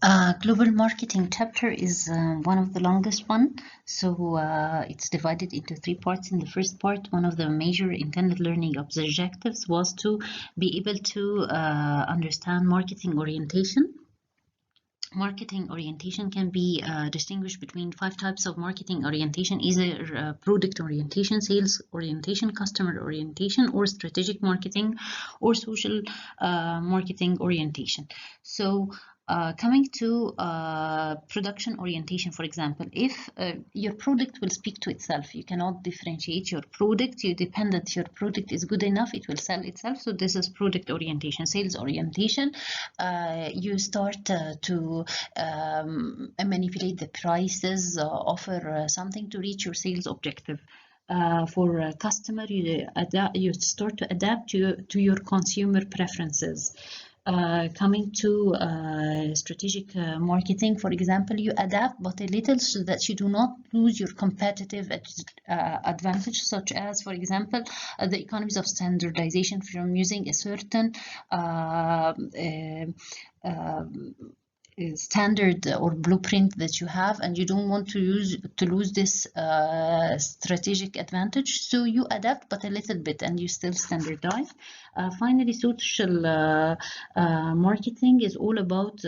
Global marketing chapter is one of the longest one. So it's divided into three parts. In the first part, one of the major intended learning objectives was to be able to understand marketing orientation. Marketing orientation can be distinguished between 5 types of marketing orientation: either product orientation, sales orientation, customer orientation, or strategic marketing, or social marketing orientation. So coming to production orientation, for example, if your product will speak to itself, you cannot differentiate your product, you depend that your product is good enough, it will sell itself. So this is product orientation. Sales orientation, you start to manipulate the prices, offer something to reach your sales objective. For a customer, you start to adapt to your consumer preferences. Coming to strategic marketing, for example, you adapt but a little so that you do not lose your competitive advantage, such as, for example, the economies of standardization from using a certain standard or blueprint that you have, and you don't want to lose this strategic advantage, so you adapt but a little bit and you still standardize. Finally, social marketing is all about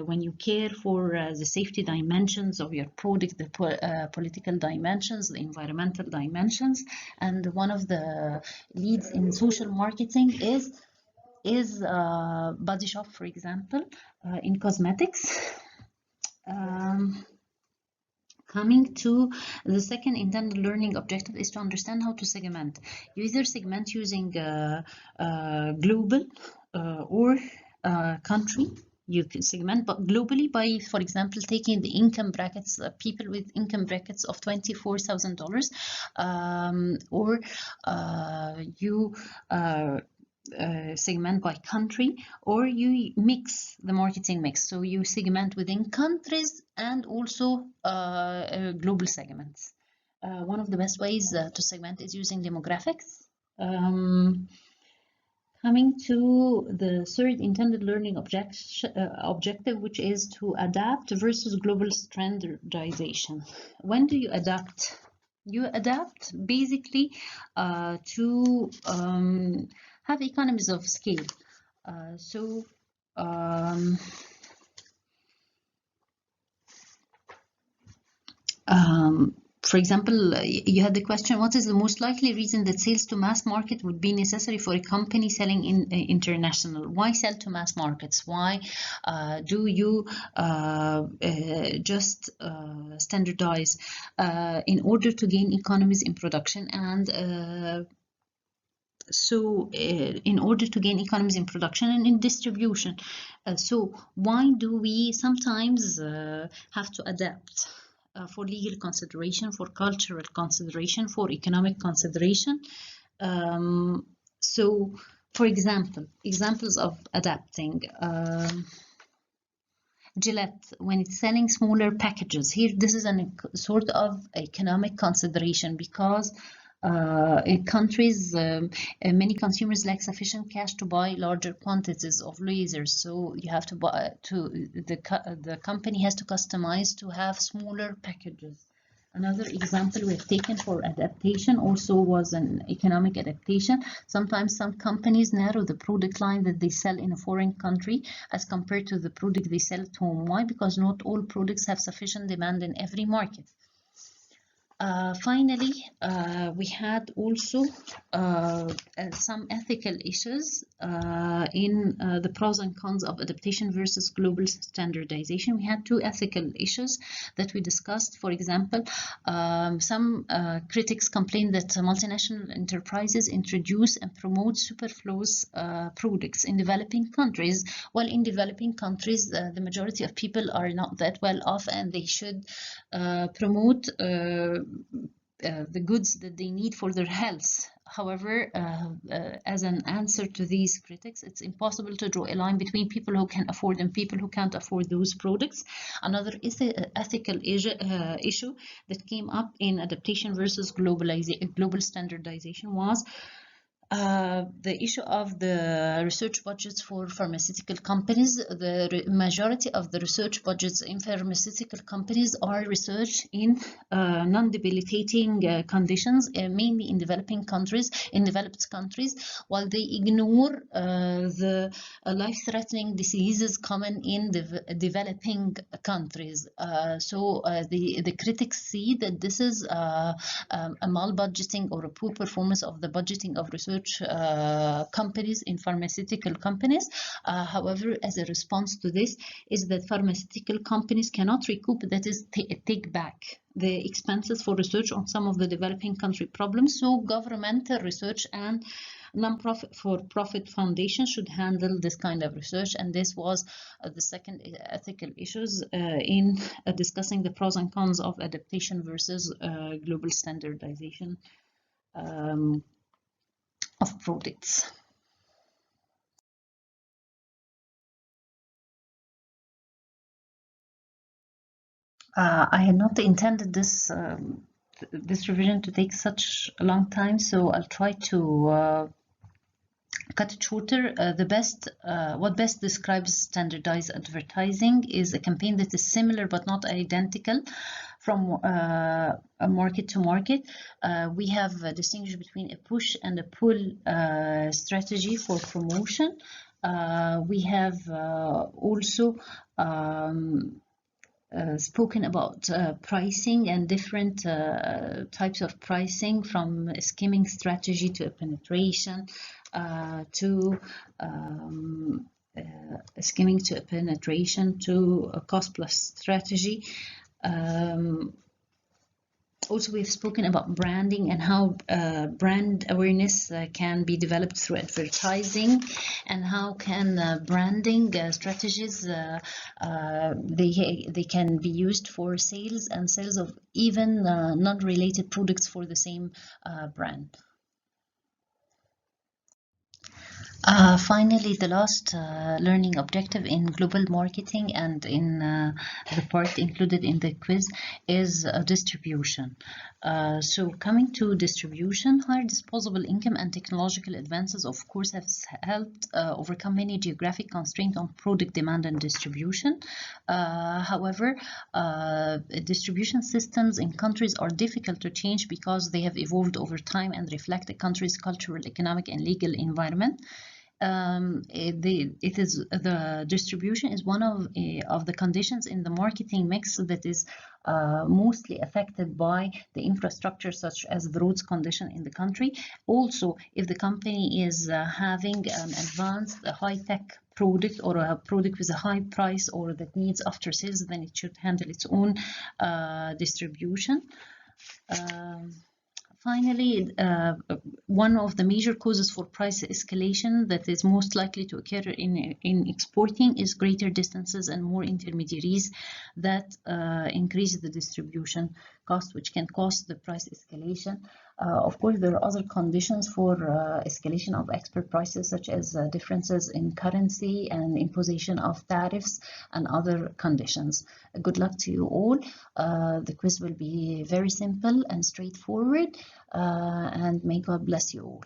when you care for the safety dimensions of your product, the political dimensions, the environmental dimensions. And one of the leads in social marketing is Body Shop, for example, in cosmetics. Coming to the second intended learning objective is to understand how to segment. You either segment using global or country. You can segment but globally by, for example, taking the income brackets, people with income brackets of $24,000, or you segment by country, or you mix the marketing mix. So you segment within countries and also global segments. One of the best ways to segment is using demographics. Coming to the third intended learning objective, which is to adapt versus global standardization. When do you adapt? You adapt basically to have economies of scale. For example, you had the question, what is the most likely reason that sales to mass market would be necessary for a company selling in international? Why sell to mass markets? Why do you just standardize? In order to gain economies in production, and in order to gain economies in production and in distribution. So why do we sometimes have to adapt? For legal consideration, for cultural consideration, for economic consideration. So, for example, examples of adapting. Gillette, when it's selling smaller packages, here this is a sort of economic consideration, because in countries, many consumers lack sufficient cash to buy larger quantities of lasers, so you have to buy the company has to customize to have smaller packages. Another example we've taken for adaptation also was an economic adaptation. Sometimes some companies narrow the product line that they sell in a foreign country as compared to the product they sell at home. Why? Because not all products have sufficient demand in every market. Finally, we had also some ethical issues in the pros and cons of adaptation versus global standardization. We had 2 ethical issues that we discussed. For example, some critics complained that multinational enterprises introduce and promote superfluous products in developing countries, while in developing countries the majority of people are not that well off, and they should promote the goods that they need for their health. However, as an answer to these critics, it's impossible to draw a line between people who can afford and people who can't afford those products. Another ethical issue that came up in adaptation versus global standardization was The issue of the research budgets for pharmaceutical companies. The majority of the research budgets in pharmaceutical companies are research in non-debilitating conditions, mainly in developing countries, in developed countries, while they ignore the life-threatening diseases common in developing countries. So the critics see that this is a mal-budgeting or a poor performance of the budgeting of research companies in pharmaceutical companies. However, as a response to this is that pharmaceutical companies cannot recoup, that is, take back the expenses for research on some of the developing country problems. So governmental research and non-profit for-profit foundations should handle this kind of research, and this was the second ethical issues in discussing the pros and cons of adaptation versus global standardization of products. I had not intended this revision to take such a long time, so I'll try to cut it shorter. What best describes standardized advertising is a campaign that is similar but not identical from a market to market. We have distinguished between a push and a pull strategy for promotion. We have also spoken about pricing and different types of pricing, from a skimming strategy to a penetration to skimming to a penetration to a cost plus strategy. Also, we've spoken about branding and how brand awareness can be developed through advertising, and how can branding strategies they can be used for sales and sales of even non-related products for the same brand. Finally, the last learning objective in global marketing and in the part included in the quiz is distribution. So coming to distribution, higher disposable income and technological advances, of course, have helped overcome many geographic constraints on product demand and distribution. However, distribution systems in countries are difficult to change because they have evolved over time and reflect a country's cultural, economic, and legal environment. The distribution is one of the conditions in the marketing mix that is mostly affected by the infrastructure, such as the roads condition in the country. Also, if the company is having an advanced high-tech product or a product with a high price or that needs after sales, then it should handle its own distribution. Finally, one of the major causes for price escalation that is most likely to occur in exporting is greater distances and more intermediaries that increase the distribution cost, which can cause the price escalation. Of course, there are other conditions for escalation of export prices, such as differences in currency and imposition of tariffs and other conditions. Good luck to you all. The quiz will be very simple and straightforward, and may God bless you all.